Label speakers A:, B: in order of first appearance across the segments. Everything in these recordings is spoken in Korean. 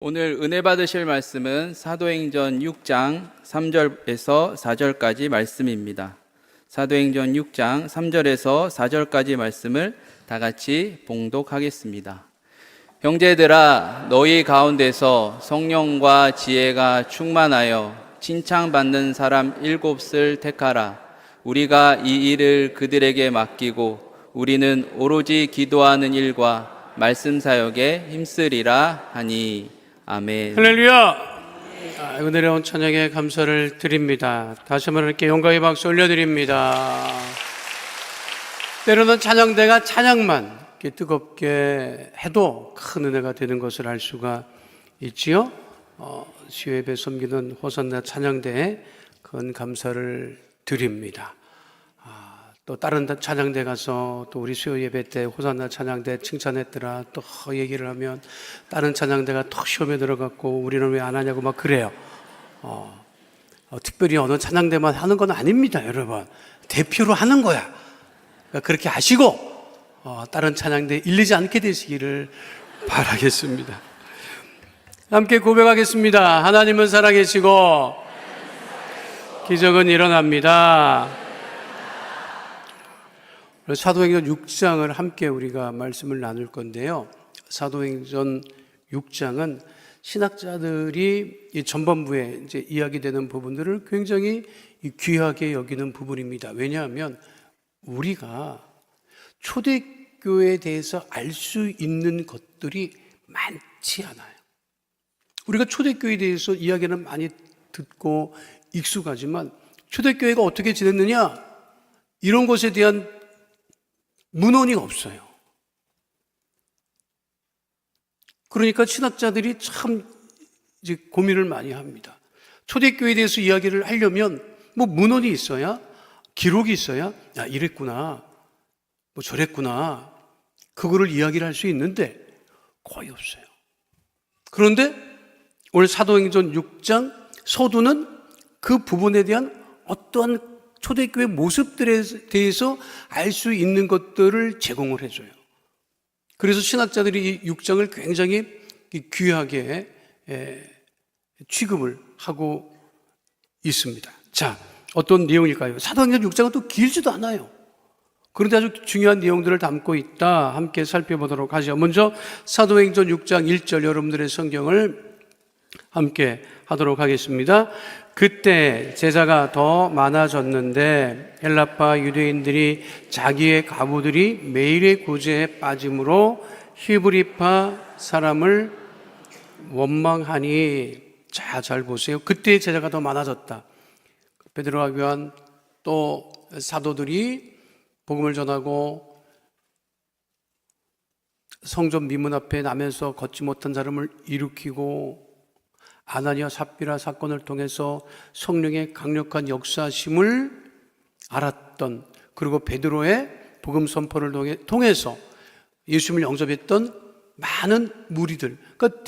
A: 오늘 은혜 받으실 말씀은 사도행전 6장 3절에서 4절까지 말씀입니다. 사도행전 6장 3절에서 4절까지 말씀을 다 같이 봉독하겠습니다. 형제들아, 너희 가운데서 성령과 지혜가 충만하여 칭찬받는 사람 7을 택하라. 우리가 이 일을 그들에게 맡기고 우리는 오로지 기도하는 일과 말씀 사역에 힘쓰리라 하니. 아멘.
B: 할렐루야. 오늘의 온 찬양에 감사를 드립니다. 다시 한번 이렇게 영광의 박수 올려드립니다. 때로는 찬양대가 찬양만 이렇게 뜨겁게 해도 큰 은혜가 되는 것을 알 수가 있지요. 수요예배 섬기는 호산나 찬양대에 큰 감사를 드립니다. 또 다른 찬양대 가서 또 우리 수요예배 때 호산나 찬양대 칭찬했더라 또 얘기를 하면 다른 찬양대가 턱 시험에 들어갔고 우리는 왜 안 하냐고 막 그래요. 특별히 어느 찬양대만 하는 건 아닙니다, 여러분. 대표로 하는 거야. 그러니까 그렇게 아시고 다른 찬양대 일리지 않게 되시기를 바라겠습니다. 함께 고백하겠습니다. 하나님은 살아계시고 기적은 일어납니다. 사도행전 6장을 함께 우리가 말씀을 나눌 건데요. 사도행전 6장은 신학자들이 이 전반부에 이제 이야기되는 부분들을 굉장히 귀하게 여기는 부분입니다. 왜냐하면 우리가 초대교회에 대해서 알 수 있는 것들이 많지 않아요. 우리가 초대교회에 대해서 이야기는 많이 듣고 익숙하지만 초대교회가 어떻게 지냈느냐? 이런 것에 대한 문헌이 없어요. 그러니까 신학자들이 참 이제 고민을 많이 합니다. 초대교회에 대해서 이야기를 하려면 뭐 문헌이 있어야, 기록이 있어야, 야, 이랬구나, 뭐 저랬구나, 그거를 이야기를 할 수 있는데 거의 없어요. 그런데 오늘 사도행전 6장 서두는 그 부분에 대한 어떠한 초대교회 모습들에 대해서 알 수 있는 것들을 제공을 해줘요. 그래서 신학자들이 이 6장을 굉장히 귀하게 취급을 하고 있습니다. 자, 어떤 내용일까요? 사도행전 6장은 또 길지도 않아요. 그런데 아주 중요한 내용들을 담고 있다. 함께 살펴보도록 하죠. 먼저 사도행전 6장 1절 여러분들의 성경을 함께 하도록 하겠습니다. 그때 제자가 더 많아졌는데 헬라파 유대인들이 자기의 가부들이 매일의 구제에 빠짐으로 히브리파 사람을 원망하니. 자, 잘 보세요. 그때 제자가 더 많아졌다. 베드로와 요한 또 사도들이 복음을 전하고 성전 미문 앞에 나면서 걷지 못한 사람을 일으키고 아나니아 삽비라 사건을 통해서 성령의 강력한 역사심을 알았던, 그리고 베드로의 복음 선포를 통해서 예수님을 영접했던 많은 무리들, 그러니까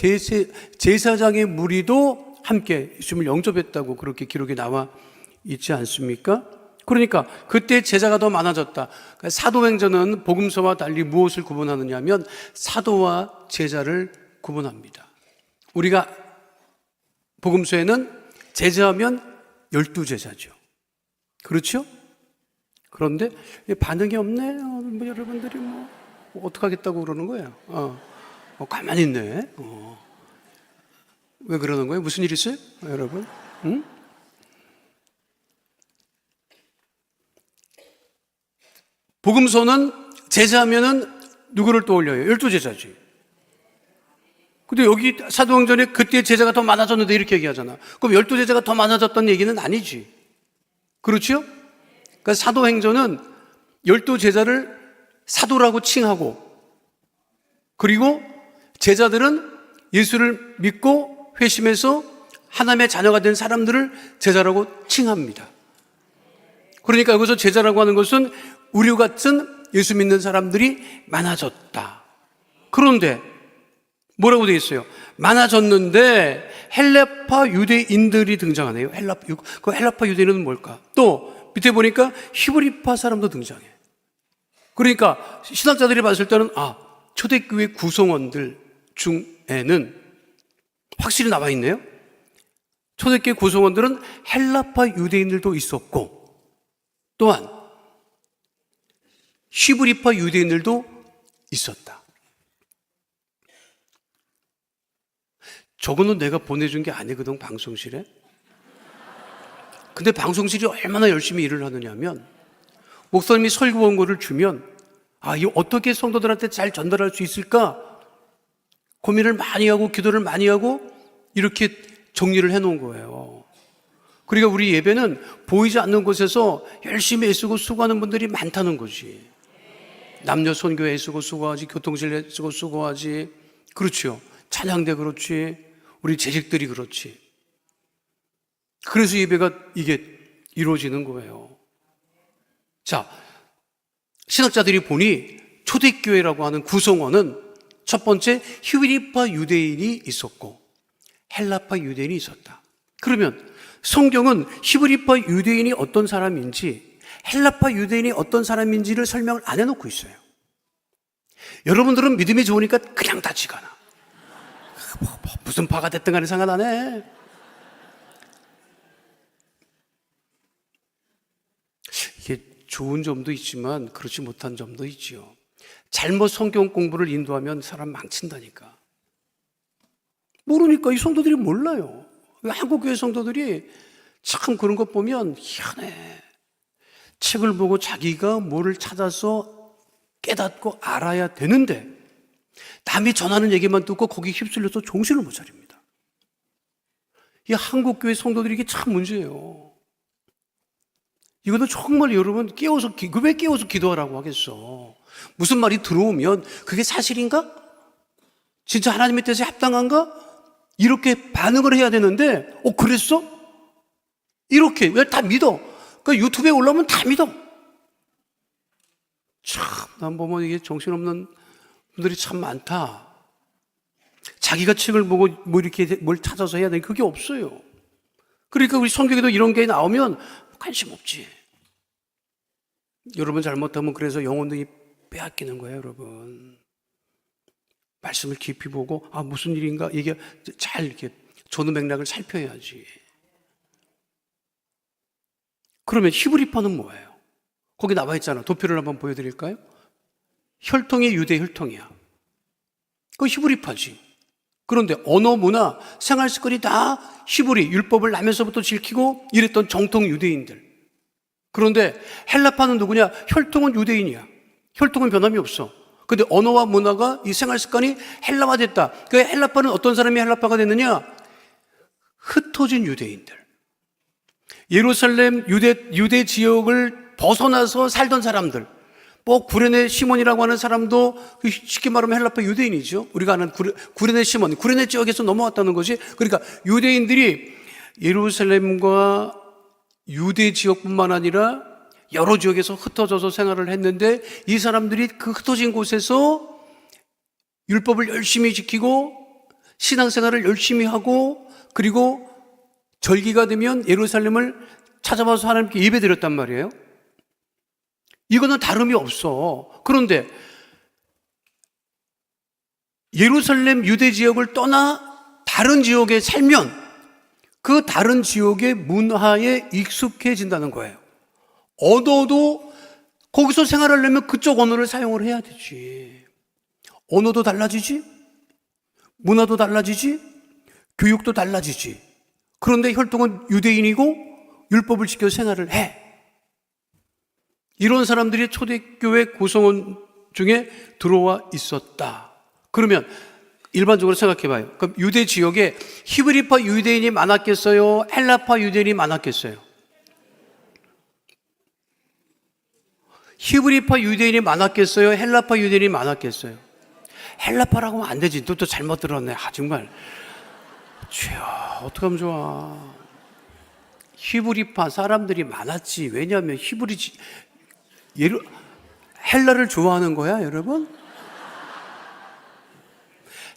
B: 제사장의 무리도 함께 예수님을 영접했다고 그렇게 기록이 나와 있지 않습니까? 그러니까 그때 제자가 더 많아졌다. 그러니까 사도행전은 복음서와 달리 무엇을 구분하느냐 하면 사도와 제자를 구분합니다. 우리가 복음서에는 제자하면 12제자죠. 그렇죠? 그런데 반응이 없네. 뭐 여러분들이 뭐 어떡하겠다고 그러는 거예요. 가만히 있네. 왜 그러는 거예요? 무슨 일 있어요? 여러분? 응? 복음서는 제자하면은 누구를 떠올려요? 12제자지. 근데 여기 사도행전에 그때 제자가 더 많아졌는데 이렇게 얘기하잖아. 그럼 12제자가 더 많아졌다는 얘기는 아니지. 그렇죠? 그러니까 사도행전은 12제자를 사도라고 칭하고, 그리고 제자들은 예수를 믿고 회심해서 하나님의 자녀가 된 사람들을 제자라고 칭합니다. 그러니까 여기서 제자라고 하는 것은 우리 같은 예수 믿는 사람들이 많아졌다. 그런데 뭐라고 되어 있어요? 많아졌는데 헬라파 유대인들이 등장하네요. 헬라파 유대인은 뭘까? 또 밑에 보니까 히브리파 사람도 등장해. 그러니까 신학자들이 봤을 때는 초대교회 구성원들 중에는 확실히 나와 있네요. 초대교회 구성원들은 헬라파 유대인들도 있었고, 또한 히브리파 유대인들도 있었다. 저거는 내가 보내준 게 아니거든, 방송실에. 근데 방송실이 얼마나 열심히 일을 하느냐면, 목사님이 설교 원고를 주면, 이거 어떻게 성도들한테 잘 전달할 수 있을까? 고민을 많이 하고, 기도를 많이 하고, 이렇게 정리를 해놓은 거예요. 그러니까 우리 예배는 보이지 않는 곳에서 열심히 애쓰고 수고하는 분들이 많다는 거지. 남녀 선교회 애쓰고 수고하지, 교통실 애쓰고 수고하지, 그렇죠. 찬양대 그렇지, 우리 재직들이 그렇지. 그래서 예배가 이게 이루어지는 거예요. 자, 신학자들이 보니 초대교회라고 하는 구성원은 첫 번째 히브리파 유대인이 있었고 헬라파 유대인이 있었다. 그러면 성경은 히브리파 유대인이 어떤 사람인지 헬라파 유대인이 어떤 사람인지를 설명을 안 해놓고 있어요. 여러분들은 믿음이 좋으니까 그냥 다 지가나. 무슨 파가 됐든 간에 상관 안 해. 이게 좋은 점도 있지만 그렇지 못한 점도 있지요. 잘못 성경 공부를 인도하면 사람 망친다니까. 모르니까 이 성도들이 몰라요. 한국교회 성도들이 참 그런 것 보면 희한해. 책을 보고 자기가 뭐를 찾아서 깨닫고 알아야 되는데 남이 전하는 얘기만 듣고 거기 휩쓸려서 정신을 못 차립니다. 이 한국교회 성도들이 이게 참 문제예요. 이거는 정말 여러분 왜 깨워서 기도하라고 하겠어. 무슨 말이 들어오면 그게 사실인가? 진짜 하나님의 뜻에 합당한가? 이렇게 반응을 해야 되는데 그랬어? 이렇게 왜 다 믿어? 그 유튜브에 올라오면 다 믿어. 참, 난 보면 이게 정신없는 분들이 참 많다. 자기가 책을 보고 뭐 이렇게 뭘 찾아서 해야 돼. 그게 없어요. 그러니까 우리 성경에도 이런 게 나오면 관심 없지. 여러분 잘못하면 그래서 영혼들이 빼앗기는 거예요, 여러분. 말씀을 깊이 보고 무슨 일인가 이게 잘 이렇게 전후 맥락을 살펴야지. 그러면 히브리파는 뭐예요? 거기 나와 있잖아. 도표를 한번 보여드릴까요? 혈통이 유대 혈통이야. 그거 히브리파지. 그런데 언어, 문화, 생활 습관이 다 히브리, 율법을 나면서부터 지키고 이랬던 정통 유대인들. 그런데 헬라파는 누구냐? 혈통은 유대인이야. 혈통은 변함이 없어. 근데 언어와 문화가 이 생활 습관이 헬라화됐다. 그 헬라파는 어떤 사람이 헬라파가 됐느냐? 흩어진 유대인들. 예루살렘 유대 지역을 벗어나서 살던 사람들. 구레네 시몬이라고 하는 사람도 쉽게 말하면 헬라파 유대인이죠. 우리가 아는 구레네 시몬, 구레네 지역에서 넘어왔다는 것이. 그러니까 유대인들이 예루살렘과 유대 지역뿐만 아니라 여러 지역에서 흩어져서 생활을 했는데 이 사람들이 그 흩어진 곳에서 율법을 열심히 지키고 신앙생활을 열심히 하고 그리고 절기가 되면 예루살렘을 찾아와서 하나님께 예배드렸단 말이에요. 이거는 다름이 없어. 그런데 예루살렘 유대 지역을 떠나 다른 지역에 살면 그 다른 지역의 문화에 익숙해진다는 거예요. 언어도 거기서 생활하려면 그쪽 언어를 사용을 해야 되지. 언어도 달라지지, 문화도 달라지지, 교육도 달라지지. 그런데 혈통은 유대인이고 율법을 지켜 생활을 해. 이런 사람들이 초대교회 구성원 중에 들어와 있었다. 그러면 일반적으로 생각해 봐요. 그럼 유대 지역에 히브리파 유대인이 많았겠어요? 헬라파 유대인이 많았겠어요? 히브리파 유대인이 많았겠어요? 헬라파 유대인이 많았겠어요? 헬라파라고 하면 안 되지. 또 잘못 들었네. 정말. 주여, 어떡하면 좋아. 히브리파 사람들이 많았지. 왜냐하면 헬라를 좋아하는 거야, 여러분?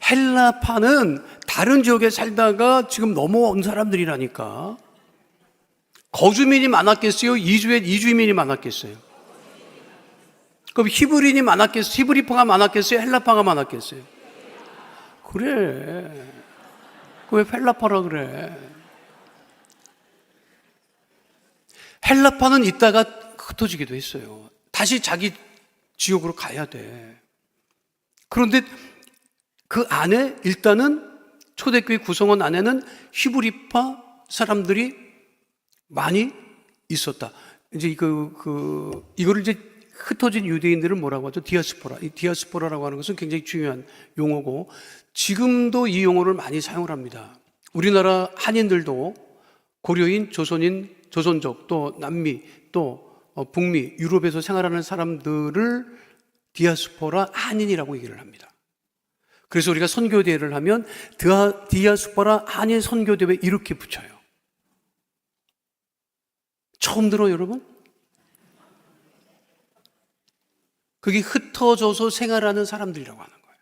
B: 헬라파는 다른 지역에 살다가 지금 넘어온 사람들이라니까. 거주민이 많았겠어요? 이주민이 많았겠어요? 그럼 히브리파가 많았겠어요? 헬라파가 많았겠어요? 그래. 자꾸 왜 헬라파라 그래? 헬라파는 이따가 흩어지기도 했어요. 다시 자기 지역으로 가야 돼. 그런데 그 안에 일단은 초대교회 구성원 안에는 히브리파 사람들이 많이 있었다. 이제 이거를 이제 흩어진 유대인들을 뭐라고 하죠? 디아스포라. 이 디아스포라라고 하는 것은 굉장히 중요한 용어고 지금도 이 용어를 많이 사용을 합니다. 우리나라 한인들도 고려인, 조선인, 조선족, 또 남미, 또 북미, 유럽에서 생활하는 사람들을 디아스포라 한인이라고 얘기를 합니다. 그래서 우리가 선교대회를 하면 디아스포라 한인 선교대회 이렇게 붙여요. 처음 들어요, 여러분? 그게 흩어져서 생활하는 사람들이라고 하는 거예요.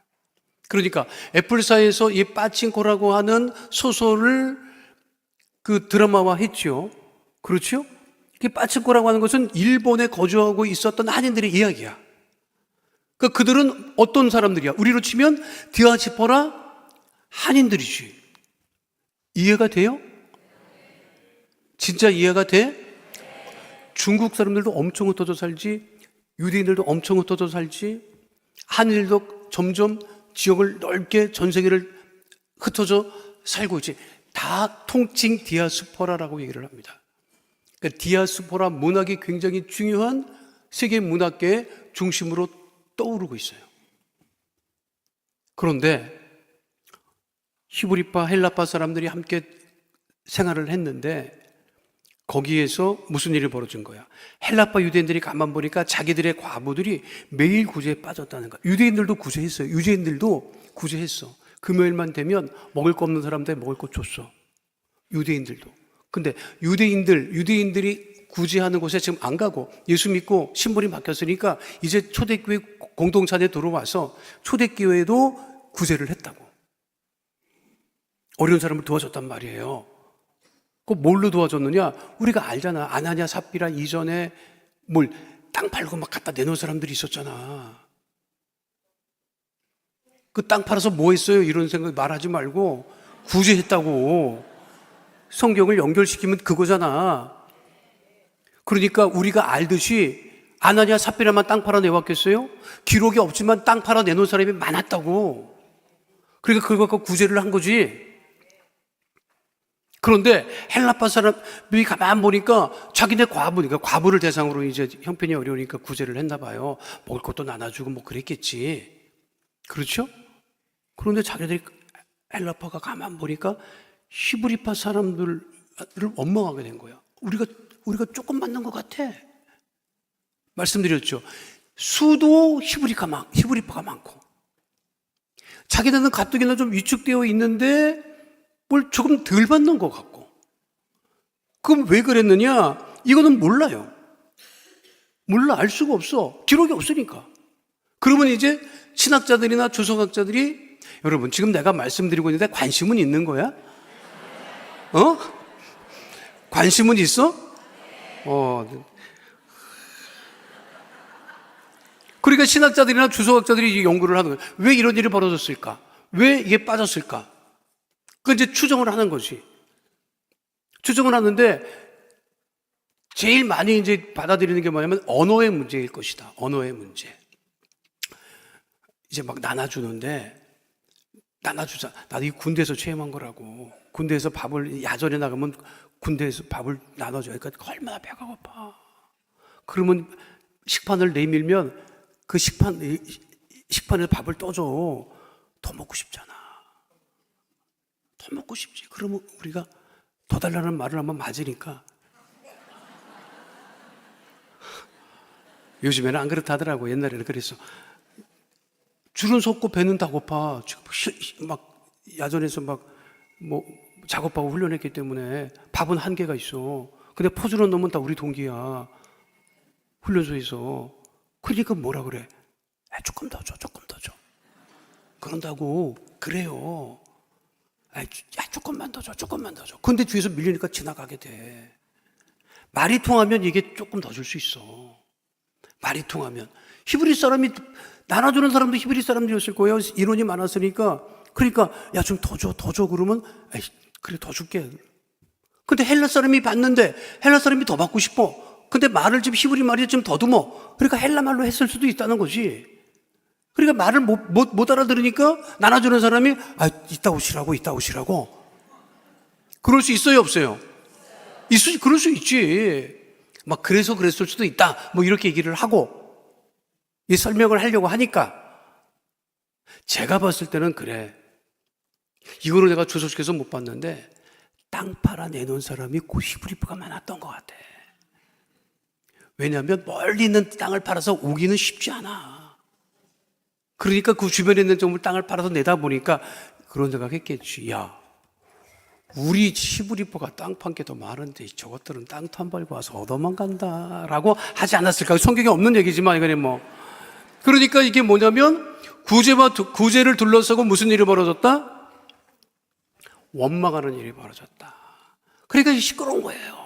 B: 그러니까 애플사에서 이 빠친코라고 하는 소설을 그 드라마화 했죠. 그렇죠? 이 빠친코라고 하는 것은 일본에 거주하고 있었던 한인들의 이야기야. 그러니까 그들은 어떤 사람들이야? 우리로 치면 디아스포라 한인들이지. 이해가 돼요? 진짜 이해가 돼? 중국 사람들도 엄청 흩어져 살지, 유대인들도 엄청 흩어져 살지, 한인들도 점점 지역을 넓게 전 세계를 흩어져 살고 있지. 다 통칭 디아스포라라고 얘기를 합니다. 그러니까 디아스포라 문학이 굉장히 중요한 세계 문학계의 중심으로 떠오르고 있어요. 그런데 히브리파, 헬라파 사람들이 함께 생활을 했는데 거기에서 무슨 일이 벌어진 거야? 헬라파 유대인들이 가만 보니까 자기들의 과부들이 매일 구제에 빠졌다는 거야. 유대인들도 구제했어요. 유대인들도 구제했어. 금요일만 되면 먹을 거 없는 사람들 먹을 거 줬어. 유대인들도. 근데 유대인들이 구제하는 곳에 지금 안 가고 예수 믿고 신분이 바뀌었으니까 이제 초대교회 공동체 안에 들어와서 초대교회도 구제를 했다고. 어려운 사람을 도와줬단 말이에요. 그 뭘로 도와줬느냐? 우리가 알잖아. 아나냐 삽비라 이전에 땅 팔고 막 갖다 내놓은 사람들이 있었잖아. 그 땅 팔아서 뭐 했어요? 이런 생각 말하지 말고 구제했다고. 성경을 연결시키면 그거잖아. 그러니까 우리가 알듯이 아나냐 삽비라만 땅 팔아 내왔겠어요? 기록이 없지만 땅 팔아 내놓은 사람이 많았다고. 그러니까 그걸 갖고 구제를 한 거지. 그런데 헬라파 사람들이 가만 보니까 자기네 과부를 대상으로 이제 형편이 어려우니까 구제를 했나 봐요. 먹을 것도 나눠주고 뭐 그랬겠지. 그렇죠? 그런데 자기네들이 헬라파가 가만 보니까 히브리파 사람들을 원망하게 된 거야. 우리가 조금 만난 것 같아. 말씀드렸죠. 수도 히브리파가 많고 자기네는 가뜩이나 좀 위축되어 있는데 뭘 조금 덜 받는 것 같고. 그럼 왜 그랬느냐? 이거는 몰라요. 몰라, 알 수가 없어. 기록이 없으니까. 그러면 이제 신학자들이나 주석학자들이 여러분 지금 내가 말씀드리고 있는데 관심은 있는 거야? 관심은 있어? 그러니까 신학자들이나 주석학자들이 연구를 하는 거예요. 왜 이런 일이 벌어졌을까? 왜 이게 빠졌을까? 그 이제 추정을 하는 거지. 추정을 하는데 제일 많이 이제 받아들이는 게 뭐냐면 언어의 문제일 것이다. 언어의 문제. 이제 막 나눠주는데 나눠주자. 나도 이 군대에서 체험한 거라고. 군대에서 밥을 야전에 나가면 군대에서 밥을 나눠줘요. 그러니까 얼마나 배가 고파. 그러면 식판을 내밀면 그 식판에 밥을 떠줘. 더 먹고 싶잖아. 더 먹고 싶지. 그러면 우리가 더 달라는 말을 한번 맞으니까 요즘에는 안 그렇다더라고. 옛날에는 그랬어. 줄은 섰고 배는 다 고파. 지금 막 야전에서 막 뭐 작업하고 훈련했기 때문에 밥은 한계가 있어. 근데 포주는 놈은 다 우리 동기야. 훈련소에서. 그러니까 뭐라 그래? 조금 더 줘, 조금 더 줘. 그런다고. 그래요. 조금만 더 줘, 조금만 더 줘. 근데 뒤에서 밀리니까 지나가게 돼. 말이 통하면 이게 조금 더 줄 수 있어. 말이 통하면. 히브리 사람이, 나눠주는 사람도 히브리 사람들이었을 거예요. 인원이 많았으니까. 그러니까, 야, 좀 더 줘. 그러면, 에이, 그래, 더 줄게. 근데 헬라 사람이 받는데, 헬라 사람이 더 받고 싶어. 근데 말을 좀 히브리 말이 좀 더듬어. 그러니까 헬라 말로 했을 수도 있다는 거지. 그러니까 말을 못 알아들으니까 나눠주는 사람이, 아, 이따 오시라고. 그럴 수 있어요, 없어요? 그럴 수 있지. 막, 그래서 그랬을 수도 있다. 뭐, 이렇게 얘기를 하고, 이 설명을 하려고 하니까, 제가 봤을 때는 그래. 이거를 내가 주소식해서 못 봤는데, 땅 팔아 내놓은 사람이 그 히브리파가 많았던 것 같아. 왜냐하면 멀리 있는 땅을 팔아서 오기는 쉽지 않아. 그러니까 그 주변에 있는 정부 땅을 팔아서 내다 보니까 그런 생각했겠지. 야, 우리 히브리파가 땅 판 게 더 많은데 저것들은 땅도 안 팔고 와서 얻어만 간다라고 하지 않았을까? 성경에 없는 얘기지만 이거는 뭐. 그러니까 이게 뭐냐면 구제를 둘러싸고 무슨 일이 벌어졌다? 원망하는 일이 벌어졌다. 그러니까 시끄러운 거예요.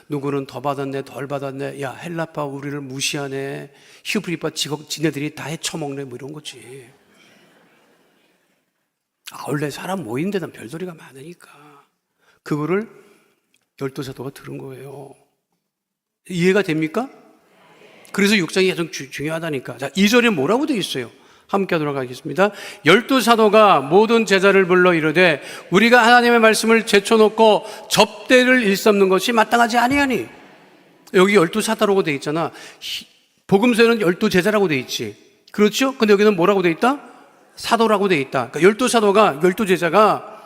B: 누구는 더 받았네, 덜 받았네. 야, 헬라파 우리를 무시하네. 히브리파 지네들이 다 해쳐먹네. 뭐 이런 거지. 원래 사람 모인 데는 별소리가 많으니까. 그거를 12사도가 들은 거예요. 이해가 됩니까? 그래서 6장이 가장 중요하다니까. 자, 2절에 뭐라고 되어 있어요? 함께 하도록 하겠습니다. 12사도가 모든 제자를 불러 이르되 우리가 하나님의 말씀을 제쳐놓고 접대를 일삼는 것이 마땅하지 아니하니. 여기 12사도라고 되어 있잖아. 복음서에는 12제자라고 되어 있지. 그렇죠? 근데 여기는 뭐라고 되어 있다? 사도라고 되어 있다. 그러니까 12사도가, 12제자가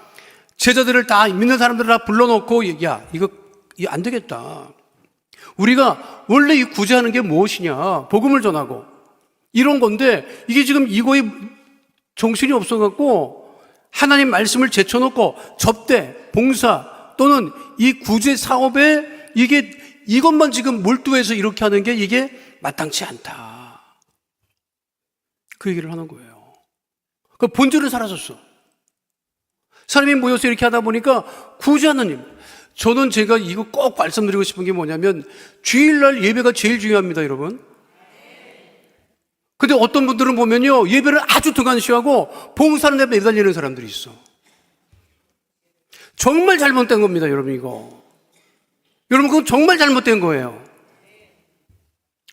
B: 제자들을 다, 믿는 사람들을 다 불러놓고, 야, 이거 안 되겠다. 우리가 원래 이 구제하는 게 무엇이냐? 복음을 전하고. 이런 건데, 이게 지금 이거에 정신이 없어갖고, 하나님 말씀을 제쳐놓고, 접대, 봉사, 또는 이 구제 사업에 이것만 지금 몰두해서 이렇게 하는 게 이게 마땅치 않다. 그 얘기를 하는 거예요. 그 본질은 사라졌어. 사람이 모여서 이렇게 하다 보니까 구제하는 일. 저는 제가 이거 꼭 말씀드리고 싶은 게 뭐냐면 주일날 예배가 제일 중요합니다, 여러분. 근데 어떤 분들은 보면요, 예배를 아주 등한시하고 봉사는 데 매달리는 사람들이 있어. 정말 잘못된 겁니다, 여러분, 이거. 여러분, 그건 정말 잘못된 거예요.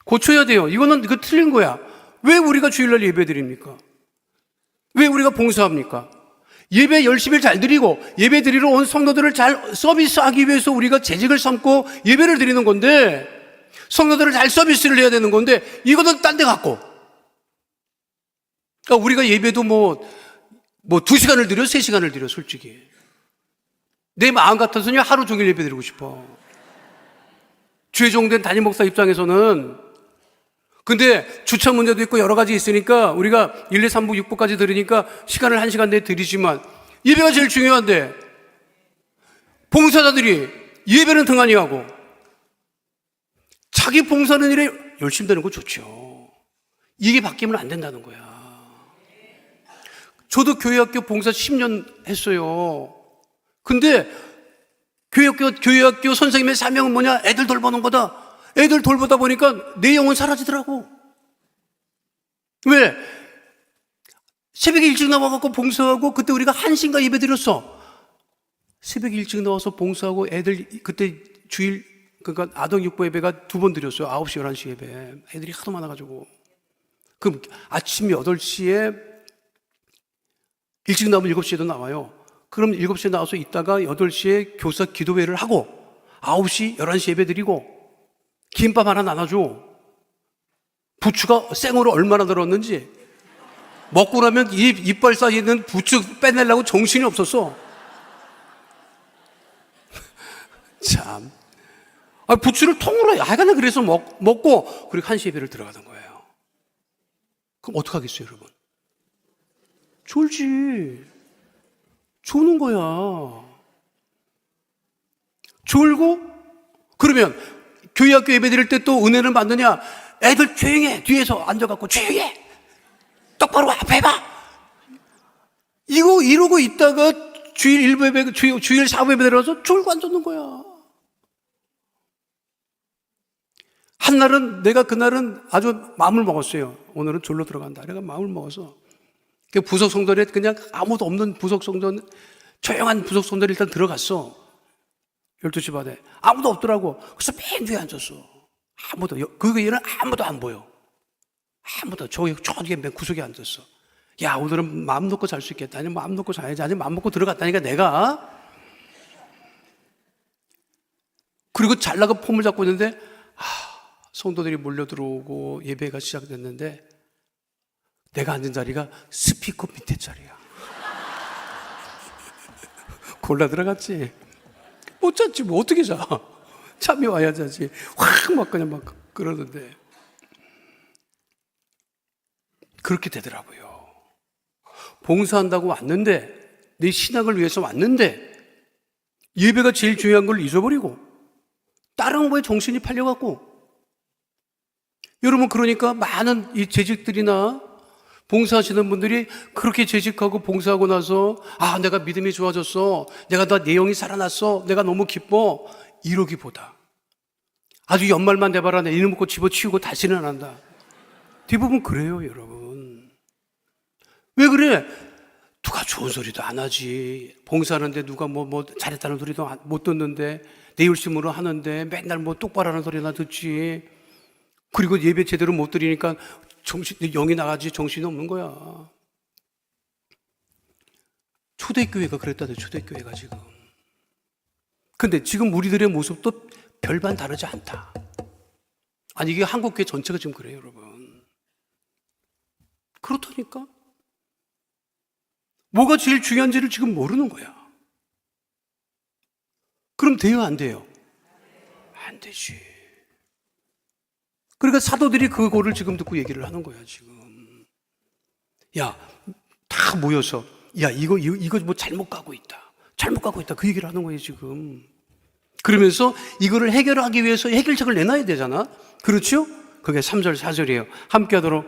B: 고쳐야 돼요. 이거는 틀린 거야. 왜 우리가 주일날 예배 드립니까? 왜 우리가 봉사합니까? 예배 열심히 잘 드리고 예배 드리러 온 성도들을 잘 서비스하기 위해서 우리가 재직을 삼고 예배를 드리는 건데, 성도들을 잘 서비스를 해야 되는 건데 이거는 딴 데 갖고, 그러니까 우리가 예배도 뭐 2시간을 드려 3시간을 드려. 솔직히 내 마음 같아서는 하루 종일 예배 드리고 싶어. 죄종된 담임 목사 입장에서는. 근데 주차 문제도 있고 여러 가지 있으니까 우리가 1, 2, 3부, 6부까지 들으니까 시간을 1시간 내에 드리지만 예배가 제일 중요한데 봉사자들이 예배는 등한히 하고 자기 봉사하는 일에 열심히 되는 거 좋죠. 이게 바뀌면 안 된다는 거야. 저도 교회학교 봉사 10년 했어요. 근데 교회학교 선생님의 사명은 뭐냐? 애들 돌보는 거다. 애들 돌보다 보니까 내 영혼 사라지더라고. 왜? 새벽에 일찍 나와갖고 봉사하고, 그때 우리가 1시인가 예배 드렸어. 새벽에 일찍 나와서 봉사하고 애들, 그때 주일, 그러니까 아동 육부 예배가 2번 드렸어요. 9시, 11시 예배. 애들이 하도 많아가지고. 그럼 아침 8시에 일찍 나오면 7시에도 나와요. 그럼 7시에 나와서 있다가 8시에 교사 기도회를 하고 9시, 11시 예배 드리고 김밥 하나 나눠줘. 부추가 생으로 얼마나 들었는지 먹고 나면 이빨 사이에 있는 부추 빼내려고 정신이 없었어. 참. 부추를 통으로 하여간에 그래서 먹고 그리고 1시 예배를 들어가는 거예요. 그럼 어떡하겠어요, 여러분? 졸지. 조는 거야. 졸고 그러면 교회학교 예배 드릴 때 또 은혜를 받느냐? 애들 조용해. 뒤에서 앉아갖고 조용해. 똑바로 앞에 해봐. 이러고 있다가 주일 1부 예배, 주일 4부 예배 들어가서 졸고 앉았는 거야. 한날은 내가 그날은 아주 마음을 먹었어요. 오늘은 졸로 들어간다. 내가 마음을 먹어서 그 부속 성전에 그냥 아무도 없는 부속 성전, 조용한 부속 성전에 일단 들어갔어. 12시 반에 아무도 없더라고. 그래서 맨 뒤에 앉았어. 아무도, 그 일은 아무도 안 보여. 아무도. 저기 맨 구석에 앉았어. 야, 오늘은 마음 놓고 잘 수 있겠다. 아니, 마음 놓고 자야지. 아니, 마음 놓고 들어갔다니까, 내가. 그리고 잘나가 폼을 잡고 있는데, 성도들이 몰려 들어오고 예배가 시작됐는데, 내가 앉은 자리가 스피커 밑에 자리야. 골라 들어갔지. 못 잤지, 뭐, 어떻게 자. 잠이 와야 자지. 확 막 그냥 막 그러는데. 그렇게 되더라고요. 봉사한다고 왔는데, 내 신앙을 위해서 왔는데, 예배가 제일 중요한 걸 잊어버리고, 다른 거에 정신이 팔려갖고, 여러분, 그러니까 많은 이 재직들이나 봉사하시는 분들이 그렇게 재직하고 봉사하고 나서, 내가 믿음이 좋아졌어. 내가 내 영이 살아났어. 내가 너무 기뻐. 이러기보다, 아주 연말만 돼봐라. 내 이름 먹고 집어치우고 다시는 안 한다. 대부분 그래요, 여러분. 왜 그래? 누가 좋은 소리도 안 하지. 봉사하는데 누가 뭐 잘했다는 소리도 못 듣는데, 내 열심으로 하는데 맨날 뭐 똑바로 하는 소리나 듣지. 그리고 예배 제대로 못 드리니까 영이 나가지 정신이 없는 거야. 초대교회가 그랬다네, 초대교회가 지금. 근데 지금 우리들의 모습도 별반 다르지 않다. 아니, 이게 한국교회 전체가 지금 그래요, 여러분. 그렇다니까. 뭐가 제일 중요한지를 지금 모르는 거야. 그럼 돼요, 안 돼요? 안 되지. 그러니까 사도들이 그거를 지금 듣고 얘기를 하는 거야, 지금. 야, 다 모여서, 야, 이거 뭐 잘못 가고 있다. 잘못 가고 있다. 그 얘기를 하는 거예요, 지금. 그러면서 이거를 해결하기 위해서 해결책을 내놔야 되잖아. 그렇죠? 그게 3절, 4절이에요. 함께 하도록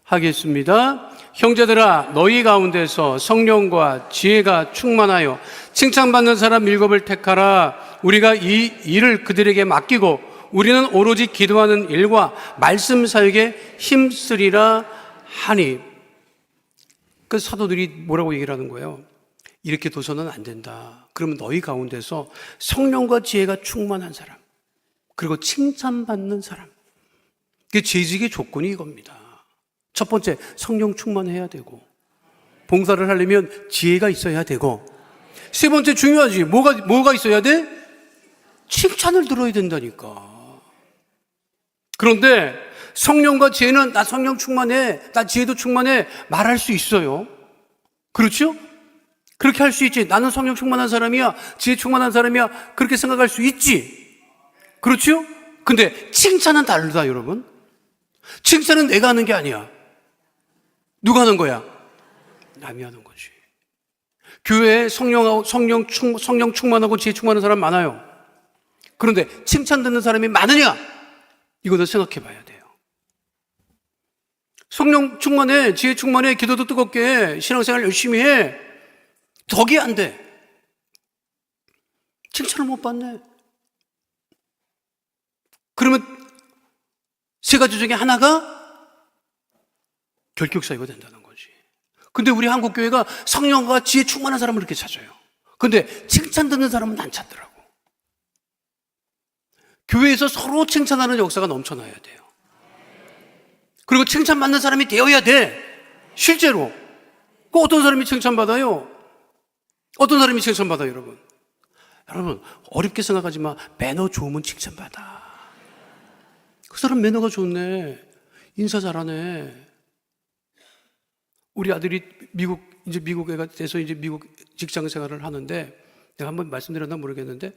B: 하겠습니다. 형제들아, 너희 가운데서 성령과 지혜가 충만하여 칭찬받는 사람 7을 택하라. 우리가 이 일을 그들에게 맡기고 우리는 오로지 기도하는 일과 말씀 사역에 힘쓰리라 하니. 그 사도들이 뭐라고 얘기를 하는 거예요? 이렇게 둬서는 안 된다. 그러면 너희 가운데서 성령과 지혜가 충만한 사람, 그리고 칭찬받는 사람. 그 재직의 조건이 이겁니다. 첫 번째, 성령 충만해야 되고, 봉사를 하려면 지혜가 있어야 되고, 세 번째 중요하지. 뭐가 있어야 돼? 칭찬을 들어야 된다니까. 그런데 성령과 지혜는 나 성령 충만해, 나 지혜도 충만해 말할 수 있어요. 그렇죠? 그렇게 할 수 있지. 나는 성령 충만한 사람이야, 지혜 충만한 사람이야, 그렇게 생각할 수 있지. 그렇죠? 근데 칭찬은 다르다, 여러분. 칭찬은 내가 하는 게 아니야. 누가 하는 거야? 남이 하는 거지. 교회에 성령 충만하고 지혜 충만한 사람 많아요. 그런데 칭찬 듣는 사람이 많으냐? 이거도 생각해 봐야 돼요. 성령 충만해, 지혜 충만해, 기도도 뜨겁게 해, 신앙생활 열심히 해. 덕이 안 돼. 칭찬을 못 받네. 그러면 세 가지 중에 하나가 결격사유가 된다는 거지. 근데 우리 한국교회가 성령과 지혜 충만한 사람을 이렇게 찾아요. 근데 칭찬 듣는 사람은 안 찾더라고. 교회에서 서로 칭찬하는 역사가 넘쳐나야 돼요. 그리고 칭찬받는 사람이 되어야 돼. 실제로. 그 어떤 사람이 칭찬받아요? 어떤 사람이 칭찬받아요, 여러분? 여러분, 어렵게 생각하지 마. 매너 좋으면 칭찬받아. 그 사람 매너가 좋네. 인사 잘하네. 우리 아들이 미국에 돼서 이제 미국 직장 생활을 하는데, 내가 한번 말씀드렸나 모르겠는데,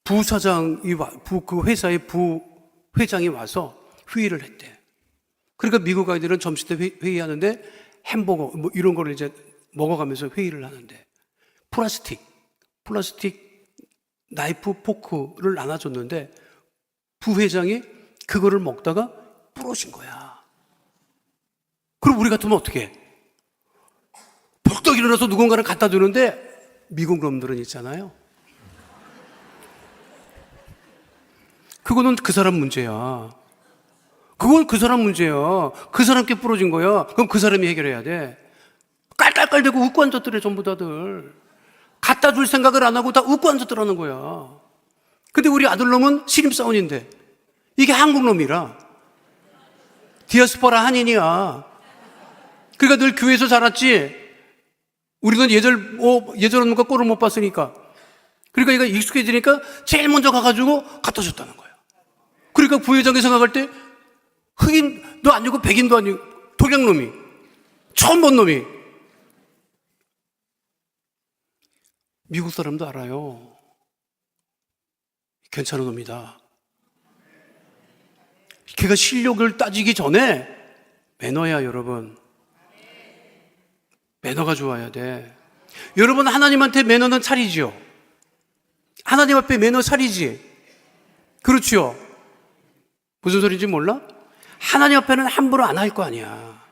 B: 그 회사의 부회장이 와서 회의를 했대. 그러니까 미국 아이들은 점심 때 회의하는데 햄버거 뭐 이런 거를 이제 먹어가면서 회의를 하는데, 플라스틱 나이프 포크를 나눠줬는데 부회장이 그거를 먹다가 부러진 거야. 그럼 우리 같으면 어떻게 해? 벌떡 일어나서 누군가를 갖다 주는데, 미국 놈들은 있잖아요, 그거는 그 사람 문제야. 그건 그 사람 문제야. 그 사람께 부러진 거야. 그럼 그 사람이 해결해야 돼. 깔깔깔대고 웃고 앉았더래, 전부 다들. 갖다 줄 생각을 안 하고 다 웃고 앉았더라는 거야. 근데 우리 아들놈은 신입사원인데 이게 한국놈이라 디아스포라 한인이야. 그러니까 늘 교회에서 자랐지. 우리는 예전 놈과 꼴을 못 봤으니까. 그러니까 얘가 익숙해지니까 제일 먼저 가가지고 갖다 줬다는 거야. 그러니까 부회장이 생각할 때 흑인도 아니고 백인도 아니고 독양놈이, 처음 본 놈이. 미국 사람도 알아요. 괜찮은 놈이다. 걔가 실력을 따지기 전에 매너야, 여러분. 매너가 좋아야 돼. 여러분, 하나님한테 매너는 차리지요. 하나님 앞에 매너 차리지. 그렇죠? 무슨 소리인지 몰라? 하나님 앞에는 함부로 안 할 거 아니야.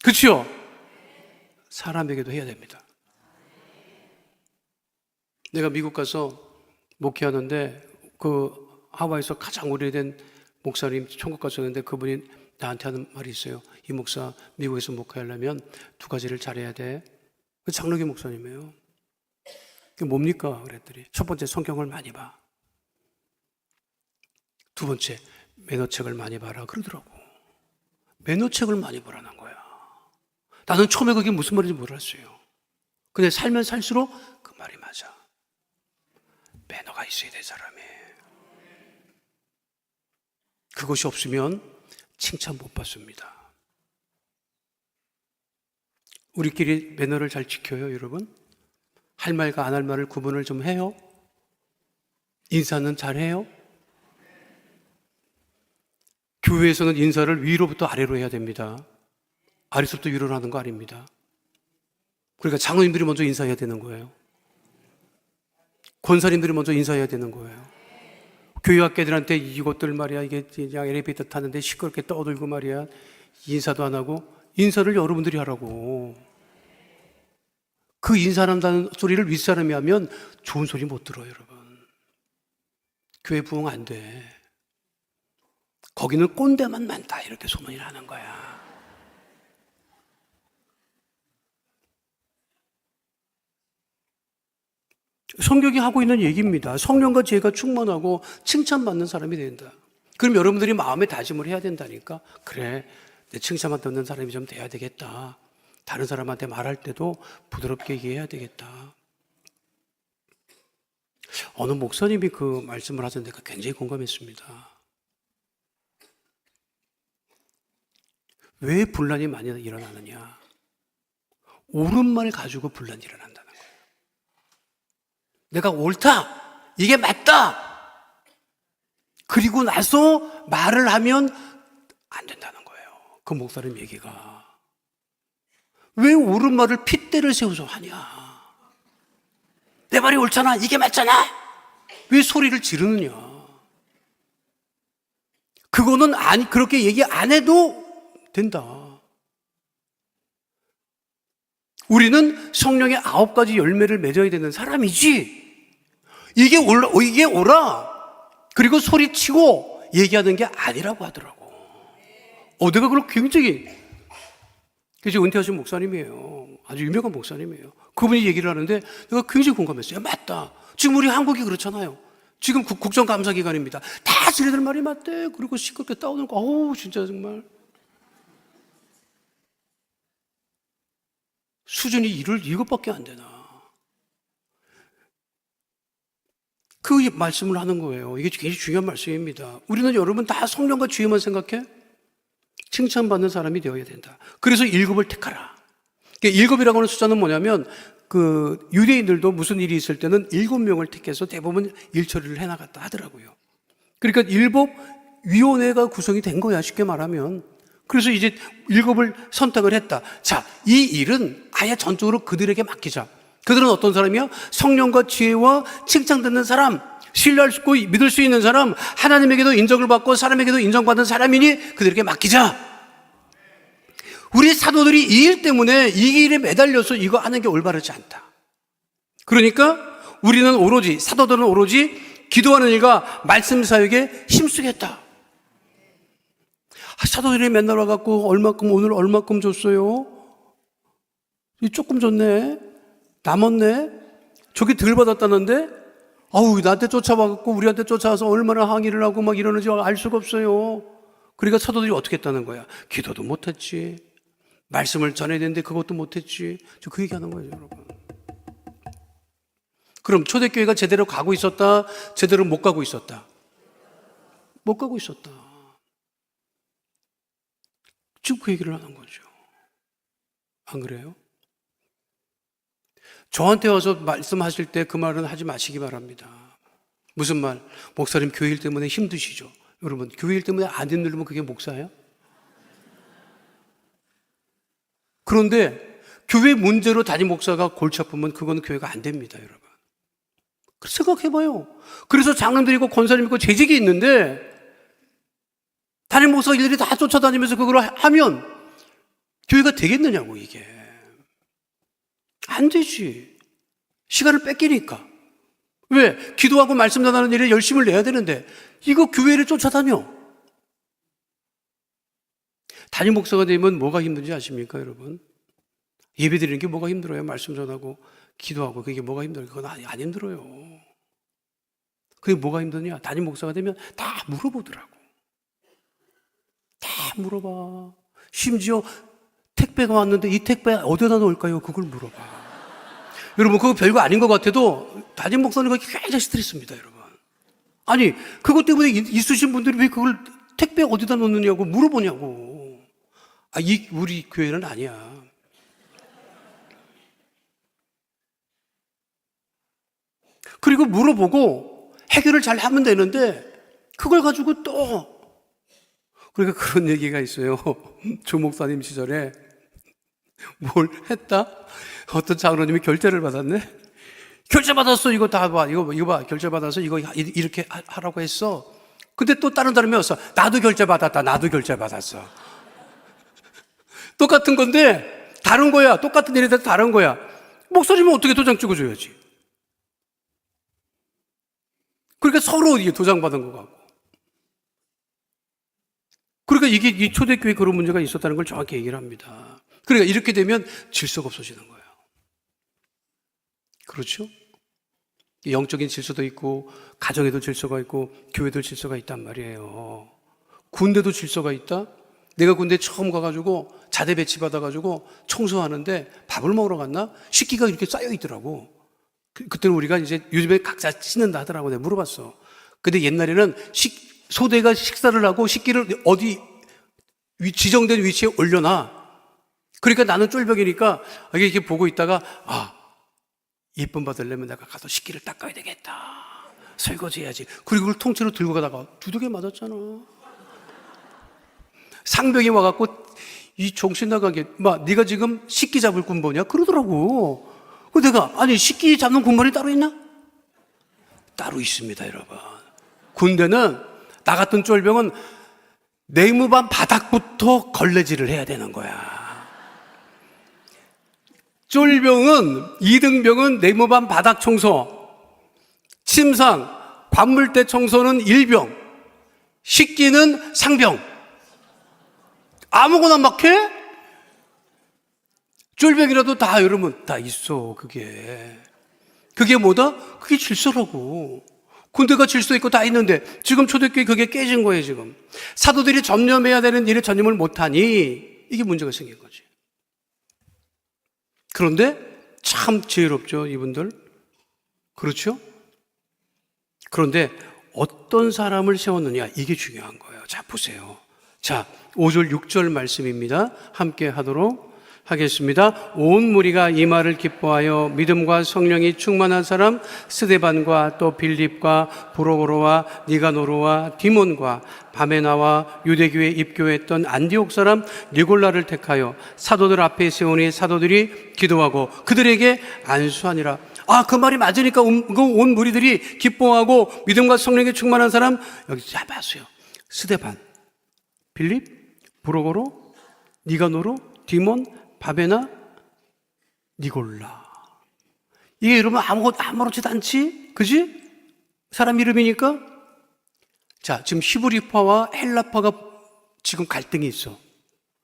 B: 그렇죠? 사람에게도 해야 됩니다. 내가 미국 가서 목회하는데 그 하와이에서 가장 오래된 목사님 총각 가셨는데 그분이 나한테 하는 말이 있어요. 이 목사, 미국에서 목회하려면 두 가지를 잘해야 돼. 그 장로교 목사님이에요. 그게 뭡니까? 그랬더니 첫 번째, 성경을 많이 봐. 두 번째, 매너책을 많이 봐라 그러더라고. 매너책을 많이 보라는 거야. 나는 처음에 그게 무슨 말인지 몰랐어요. 근데 살면 살수록 그 말이 맞아. 매너가 있어야 돼, 사람이. 그것이 없으면 칭찬 못 받습니다. 우리끼리 매너를 잘 지켜요, 여러분? 할 말과 안 할 말을 구분을 좀 해요? 인사는 잘 해요? 교회에서는 인사를 위로부터 아래로 해야 됩니다. 아래서부터 위로 하는 거 아닙니다. 그러니까 장로님들이 먼저 인사해야 되는 거예요. 권사님들이 먼저 인사해야 되는 거예요. 교회 학교들한테 이것들 말이야, 이게 그냥 엘리베이터 타는데 시끄럽게 떠들고 말이야, 인사도 안 하고, 인사를 여러분들이 하라고. 그 인사한다는 소리를 윗사람이 하면 좋은 소리 못 들어요, 여러분. 교회 부흥 안 돼. 거기는 꼰대만 많다, 이렇게 소문이 나는 거야. 성경이 하고 있는 얘기입니다. 성령과 지혜가 충만하고 칭찬받는 사람이 된다. 그럼 여러분들이 마음에 다짐을 해야 된다니까. 그래, 내 칭찬만 듣는 사람이 좀 돼야 되겠다. 다른 사람한테 말할 때도 부드럽게 얘기해야 되겠다. 어느 목사님이 그 말씀을 하셨는데 굉장히 공감했습니다. 왜 분란이 많이 일어나느냐? 옳은 말 가지고 분란이 일어난다는 거예요. 내가 옳다, 이게 맞다, 그리고 나서 말을 하면 안 된다는 거예요. 그 목사님 얘기가. 왜 옳은 말을 핏대를 세워서 하냐? 내 말이 옳잖아, 이게 맞잖아, 왜 소리를 지르느냐? 그거는 그렇게 얘기 안 해도 된다. 우리는 성령의 9가지 열매를 맺어야 되는 사람이지, 이게 옳아, 그리고 소리치고 얘기하는 게 아니라고 하더라고. 내가 그걸 굉장히, 그래서 은퇴하신 목사님이에요. 아주 유명한 목사님이에요. 그분이 얘기를 하는데 내가 굉장히 공감했어요. 맞다. 지금 우리 한국이 그렇잖아요. 지금 국정감사기간입니다. 다 지네들 말이 맞대. 그리고 시끄럽게 따오는 거, 진짜 정말. 수준이 이것밖에 안 되나. 그 말씀을 하는 거예요. 이게 굉장히 중요한 말씀입니다. 우리는 여러분 다 성령과 주의만 생각해? 칭찬받는 사람이 되어야 된다. 그래서 7을 택하라. 7이라고 하는 숫자는 뭐냐면, 그 유대인들도 무슨 일이 있을 때는 7명을 택해서 대부분 일처리를 해나갔다 하더라고요. 그러니까 율법위원회가 구성이 된 거야, 쉽게 말하면. 그래서 이제 7을 선택을 했다. 자, 이 일은 아예 전적으로 그들에게 맡기자. 그들은 어떤 사람이야? 성령과 지혜와 칭찬 듣는 사람, 신뢰할 수 있고 믿을 수 있는 사람, 하나님에게도 인정을 받고 사람에게도 인정받는 사람이니 그들에게 맡기자. 우리 사도들이 이 일 때문에 이 일에 매달려서 이거 하는 게 올바르지 않다. 그러니까 우리는 사도들은 오로지 기도하는 일과 말씀 사역에 힘쓰겠다. 사도들이 맨날 와갖고 오늘 얼마큼 줬어요? 조금 줬네. 남았네. 저기 덜 받았다는데? 아우, 나한테 쫓아와갖고 우리한테 쫓아와서 얼마나 항의를 하고 막 이러는지 알 수가 없어요. 그러니까 사도들이 어떻게 했다는 거야? 기도도 못했지. 말씀을 전해야 되는데 그것도 못했지. 저 그 얘기하는 거예요, 여러분. 그럼 초대교회가 제대로 가고 있었다? 제대로 못 가고 있었다? 못 가고 있었다. 지금 그 얘기를 하는 거죠. 안 그래요? 저한테 와서 말씀하실 때 그 말은 하지 마시기 바랍니다. 무슨 말? 목사님 교회 일 때문에 힘드시죠? 여러분, 교회 일 때문에 안 힘들면 그게 목사예요? 그런데 교회 문제로 담임 목사가 골치 아프면 그건 교회가 안 됩니다, 여러분. 생각해봐요. 그래서 장로들이 있고 권사님 있고 재직이 있는데 담임 목사 일들이 다 쫓아다니면서 그걸 하면 교회가 되겠느냐고, 이게. 안 되지. 시간을 뺏기니까. 왜? 기도하고 말씀 전하는 일에 열심을 내야 되는데 이거 교회를 쫓아다녀. 담임 목사가 되면 뭐가 힘든지 아십니까, 여러분? 예배 드리는 게 뭐가 힘들어요? 말씀 전하고 기도하고 그게 뭐가 힘들어요? 그건 안 힘들어요. 그게 뭐가 힘드냐? 담임 목사가 되면 다 물어보더라고. 다 물어봐. 심지어 택배가 왔는데 이 택배 어디다 놓을까요? 그걸 물어봐. 여러분, 그거 별거 아닌 것 같아도 담임 목사님 그게 굉장히 스트레스입니다, 여러분. 아니, 그것 때문에 있으신 분들이 왜 그걸 택배 어디다 놓느냐고 물어보냐고. 우리 교회는 아니야. 그리고 물어보고 해결을 잘 하면 되는데 그걸 가지고 또 그러니까 그런 얘기가 있어요. 조 목사님 시절에 뭘 했다? 어떤 장로님이 결제를 받았네? 결제 받았어. 이거 다 봐. 이거 봐. 결제 받아서 이거 이렇게 하라고 했어. 근데 또 다른 사람이 왔어. 나도 결제 받았다. 나도 결제 받았어. 똑같은 건데 다른 거야. 똑같은 일인데 다른 거야. 목사님은 어떻게 도장 찍어줘야지. 그러니까 서로 이게 도장 받은 거 같고. 그러니까 이게 이 초대교회 그런 문제가 있었다는 걸 정확히 얘기를 합니다. 그러니까 이렇게 되면 질서가 없어지는 거예요. 그렇죠? 영적인 질서도 있고 가정에도 질서가 있고 교회도 질서가 있단 말이에요. 군대도 질서가 있다? 내가 군대 처음 가가지고 자대 배치 받아가지고 청소하는데 밥을 먹으러 갔나? 식기가 이렇게 쌓여 있더라고. 그때는 우리가 이제 요즘에 각자 씻는다 하더라고. 내가 물어봤어. 근데 옛날에는 소대가 식사를 하고 식기를 어디 지정된 위치에 올려놔. 그러니까 나는 쫄벽이니까 이렇게 보고 있다가 이쁨 받으려면 내가 가서 식기를 닦아야 되겠다. 설거지 해야지. 그리고 그걸 통째로 들고 가다가 두둑에 맞았잖아. 상병이 와갖고 이 정신 나가게 네가 지금 식기 잡을 군번이야? 그러더라고. 내가 식기 잡는 군번이 따로 있나? 따로 있습니다, 여러분. 군대는 나 같은 쫄병은 내무반 바닥부터 걸레질을 해야 되는 거야. 쫄병은 2등병은 내무반 바닥 청소, 침상, 관물대 청소는 1병, 식기는 상병. 아무거나 막 해? 쫄병이라도 다 여러분 다 있어. 그게 뭐다? 그게 질서라고. 군대가 질서 있고 다 있는데 지금 초대교회 그게 깨진 거예요. 지금 사도들이 전념해야 되는 일에 전념을 못하니 이게 문제가 생긴 거지. 그런데 참 지혜롭죠, 이분들. 그렇죠? 그런데 어떤 사람을 세웠느냐, 이게 중요한 거예요. 자, 보세요. 자, 5절 6절 말씀입니다. 함께 하도록 하겠습니다. 온 무리가 이 말을 기뻐하여 믿음과 성령이 충만한 사람 스데반과 또 빌립과 브로고로와 니가노르와 디몬과 바메나와 유대교에 입교했던 안디옥 사람 니골라를 택하여 사도들 앞에 세우니 사도들이 기도하고 그들에게 안수하니라. 그 말이 맞으니까 온 무리들이 기뻐하고 믿음과 성령이 충만한 사람 여기 잡았어요. 스데반, 빌립, 브로고로, 니가노르, 디몬, 바베나, 니골라. 이게 여러분 아무렇지도 않지? 그지? 사람 이름이니까. 자, 지금 히브리파와 헬라파가 지금 갈등이 있어.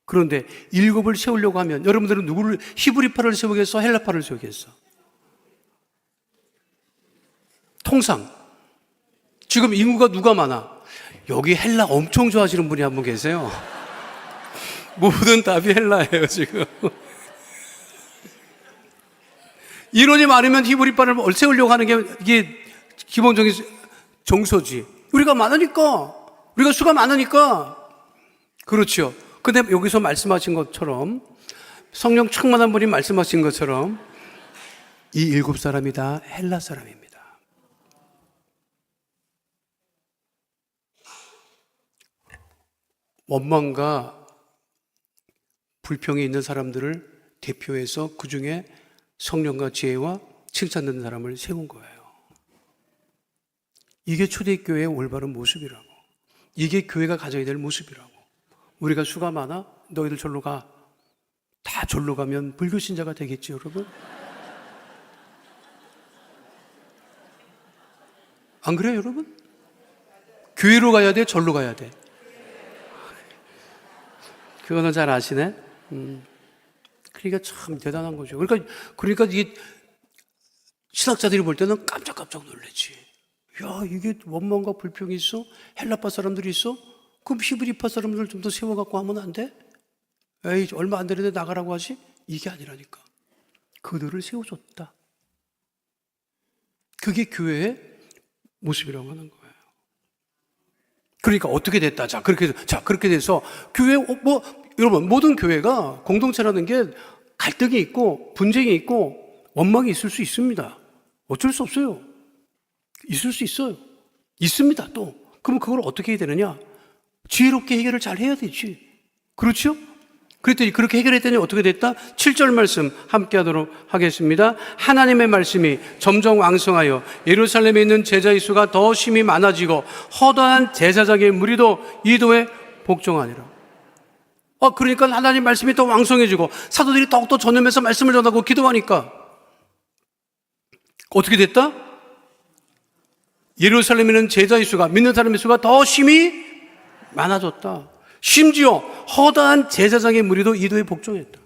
B: 그런데 일곱을 세우려고 하면 여러분들은 누구를, 히브리파를 세우겠어? 헬라파를 세우겠어? 통상 지금 인구가 누가 많아? 여기 헬라 엄청 좋아하시는 분이 한 분 계세요. 모든 답이 헬라예요 지금. 인원이 많으면 히브리파를 세우려고 하는 게 이게 기본적인 정서지. 우리가 많으니까, 우리가 수가 많으니까. 그렇죠. 근데 여기서 말씀하신 것처럼, 성령 충만한 분이 말씀하신 것처럼 이 일곱 사람이 다 헬라 사람입니다. 원망과 불평이 있는 사람들을 대표해서 그 중에 성령과 지혜와 칭찬받는 사람을 세운 거예요. 이게 초대교회의 올바른 모습이라고. 이게 교회가 가져야 될 모습이라고. 우리가 수가 많아? 너희들 절로 가. 다 절로 가면 불교 신자가 되겠지, 여러분? 안 그래요, 여러분? 교회로 가야 돼? 절로 가야 돼? 그거는 잘 아시네? 그러니까 참 대단한 거죠. 그러니까 이게 신학자들이 볼 때는 깜짝깜짝 놀라지. 야, 이게 원망과 불평이 있어? 헬라파 사람들이 있어? 그럼 히브리파 사람들 좀 더 세워갖고 하면 안 돼? 에이, 얼마 안 되는데 나가라고 하지? 이게 아니라니까. 그들을 세워줬다. 그게 교회의 모습이라고 하는 거예요. 그러니까 어떻게 됐다. 그렇게 돼서 교회, 여러분, 모든 교회가 공동체라는 게 갈등이 있고 분쟁이 있고 원망이 있을 수 있습니다. 어쩔 수 없어요. 있을 수 있어요. 있습니다, 또. 그럼 그걸 어떻게 해야 되느냐? 지혜롭게 해결을 잘 해야 되지. 그렇죠? 그랬더니 그렇게 해결했더니 어떻게 됐다? 7절 말씀 함께 하도록 하겠습니다. 하나님의 말씀이 점점 왕성하여 예루살렘에 있는 제자의 수가 더 심히 많아지고 허다한 제사장의 무리도 이도에 복종하니라. 그러니까 하나님 말씀이 더 왕성해지고 사도들이 더욱더 전념해서 말씀을 전하고 기도하니까 어떻게 됐다? 예루살렘에 있는 제자의 수가, 믿는 사람의 수가 더 심히 많아졌다. 심지어 허다한 제사장의 무리도 이도에 복종했다.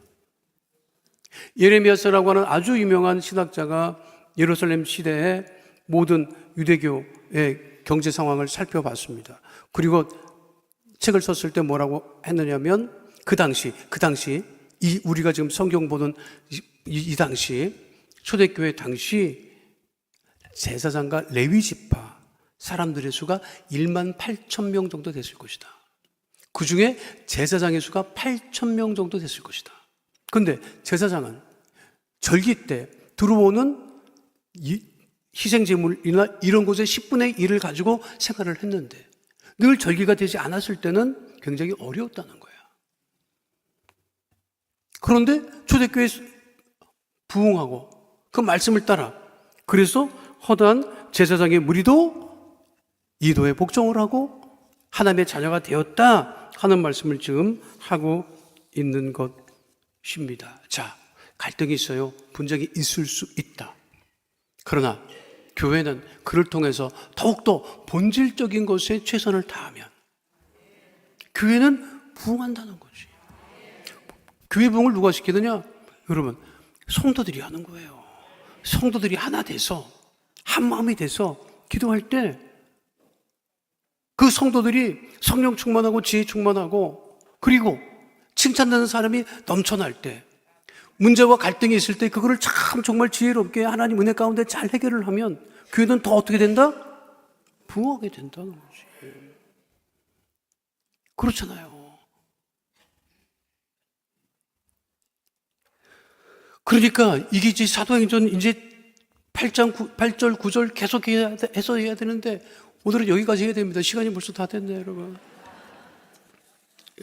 B: 예레미야서라고 하는 아주 유명한 신학자가 예루살렘 시대의 모든 유대교의 경제 상황을 살펴봤습니다. 그리고 책을 썼을 때 뭐라고 했느냐면 그 당시 우리가 지금 성경 보는 이 당시 초대교회 당시 제사장과 레위 지파 사람들의 수가 1만 8천 명 정도 됐을 것이다. 그 중에 제사장의 수가 8천 명 정도 됐을 것이다. 그런데 제사장은 절기 때 들어오는 희생제물이나 이런 곳의 10분의 1을 가지고 생활을 했는데 늘 절기가 되지 않았을 때는 굉장히 어려웠다는 거야. 그런데 초대교회 부흥하고 그 말씀을 따라 그래서 허다한 제사장의 무리도 이도에 복종을 하고 하나님의 자녀가 되었다 하는 말씀을 지금 하고 있는 것입니다. 자, 갈등이 있어요. 분쟁이 있을 수 있다. 그러나 교회는 그를 통해서 더욱더 본질적인 것에 최선을 다하면 교회는 부흥한다는 거지. 교회 부흥을 누가 시키느냐? 여러분, 성도들이 하는 거예요. 성도들이 하나 돼서 한 마음이 돼서 기도할 때 그 성도들이 성령 충만하고 지혜 충만하고 그리고 칭찬되는 사람이 넘쳐날 때 문제와 갈등이 있을 때 그거를 참 정말 지혜롭게 하나님 은혜 가운데 잘 해결을 하면 교회는 더 어떻게 된다? 부흥하게 된다는 거지. 그렇잖아요. 그러니까 이게 이제 사도행전 이제 8절 9절 계속 해서 해야 되는데 오늘은 여기까지 해야 됩니다. 시간이 벌써 다 됐네요, 여러분.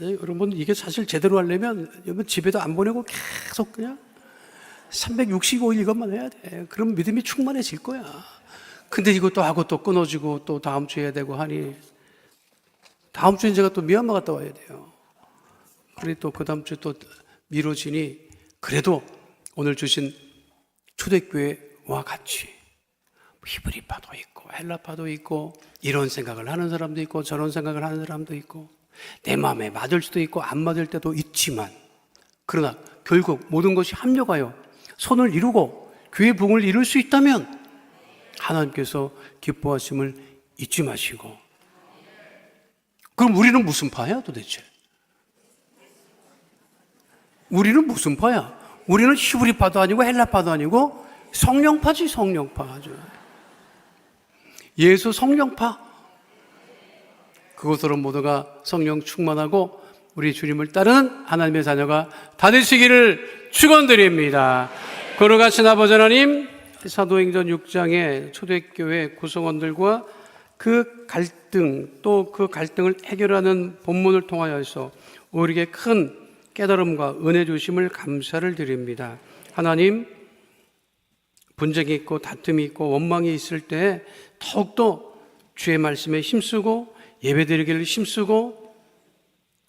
B: 여러분, 이게 사실 제대로 하려면 여러분 집에도 안 보내고 계속 그냥 365일 이것만 해야 돼. 그럼 믿음이 충만해질 거야. 근데 이것도 하고 또 끊어지고 또 다음 주에 해야 되고 하니 다음 주엔 제가 또 미얀마 갔다 와야 돼요. 그리고 또 그 다음 주에 또 미뤄지니 그래도 오늘 주신 초대교회와 같이 히브리파도 있고 헬라파도 있고, 이런 생각을 하는 사람도 있고, 저런 생각을 하는 사람도 있고, 내 마음에 맞을 수도 있고 안 맞을 때도 있지만, 그러나 결국 모든 것이 합력하여 선을 이루고 교회 부흥을 이룰 수 있다면 하나님께서 기뻐하심을 잊지 마시고. 그럼 우리는 무슨 파야 도대체? 우리는 무슨 파야? 우리는 히브리파도 아니고 헬라파도 아니고 성령파지. 성령파. 예수 성령파. 그것으로 모두가 성령 충만하고 우리 주님을 따르는 하나님의 자녀가 다 되시기를 축원드립니다. 거룩하신 아버지 하나님, 사도행전 6장의 초대교회 구성원들과 그 갈등, 또 그 갈등을 해결하는 본문을 통하여서 우리에게 큰 깨달음과 은혜 주심을 감사를 드립니다. 하나님, 분쟁이 있고 다툼이 있고 원망이 있을 때 더욱더 주의 말씀에 힘쓰고 예배드리기를 힘쓰고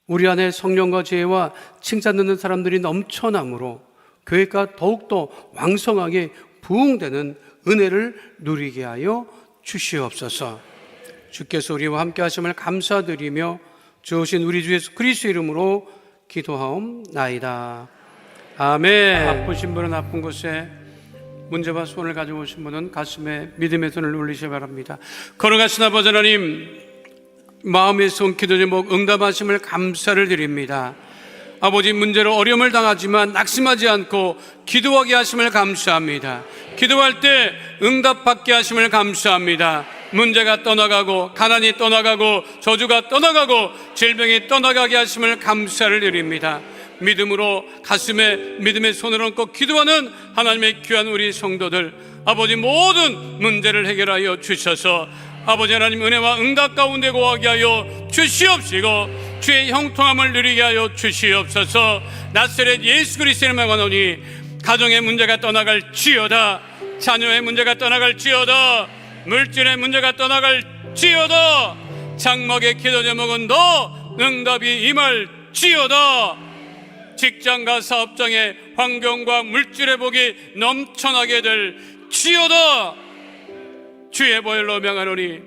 B: 우리 안에 성령과 지혜와 칭찬 듣는 사람들이 넘쳐나므로 교회가 더욱더 왕성하게 부흥되는 은혜를 누리게 하여 주시옵소서. 주께서 우리와 함께 하심을 감사드리며 주오신 우리 주 예수 그리스도 이름으로 기도하옵나이다. 아멘. 아프신 분은 아픈 곳에, 문제와 소원을 가지고 오신 분은 가슴에 믿음의 손을 올리시기 바랍니다. 거룩하신 아버지 하나님, 마음의 손 기도 제목 응답하심을 감사를 드립니다. 아버지, 문제로 어려움을 당하지만 낙심하지 않고 기도하게 하심을 감사합니다. 기도할 때 응답받게 하심을 감사합니다. 문제가 떠나가고 가난이 떠나가고 저주가 떠나가고 질병이 떠나가게 하심을 감사를 드립니다. 믿음으로 가슴에 믿음의 손을 얹고 기도하는 하나님의 귀한 우리 성도들, 아버지 모든 문제를 해결하여 주셔서 아버지 하나님 은혜와 응답 가운데 거하게 하여 주시옵시고 주의 형통함을 누리게 하여 주시옵소서. 나사렛 예수 그리스도를 명하노니 가정의 문제가 떠나갈지어다, 자녀의 문제가 떠나갈지어다, 물질의 문제가 떠나갈지어다, 장막의 기도 제목은 너 응답이 임할지어다. 직장과 사업장의 환경과 물질의 복이 넘쳐나게 될지어다. 주의 보혈로 명하노니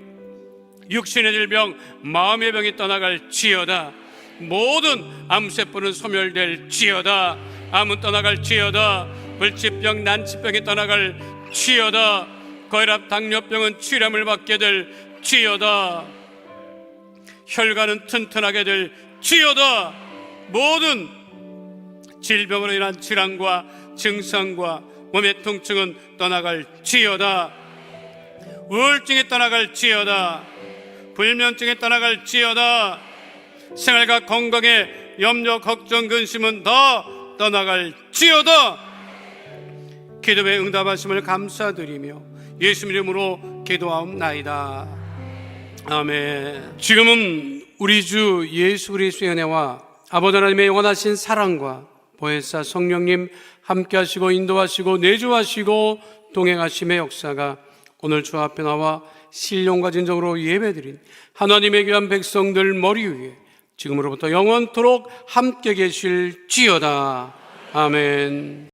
B: 육신의 질병, 마음의 병이 떠나갈지어다. 모든 암세포는 소멸될지어다. 암은 떠나갈지어다. 불치병, 난치병이 떠나갈지어다. 고혈압, 당뇨병은 치료를 받게 될지어다. 혈관은 튼튼하게 될지어다. 모든 질병으로 인한 질환과 증상과 몸의 통증은 떠나갈지어다. 우울증이 떠나갈지어다. 불면증이 떠나갈지어다. 생활과 건강에 염려, 걱정, 근심은 다 떠나갈지어다. 기도에 응답하심을 감사드리며 예수 이름으로 기도하옵나이다. 아멘. 지금은 우리 주 예수 그리스도의 은혜와 아버지 하나님의 영원하신 사랑과 보혜사 성령님 함께 하시고 인도하시고 내주하시고 동행하심의 역사가 오늘 주 앞에 나와 신령과 진정으로 예배드린 하나님의 귀한 백성들 머리 위에 지금으로부터 영원토록 함께 계실지어다. 아멘.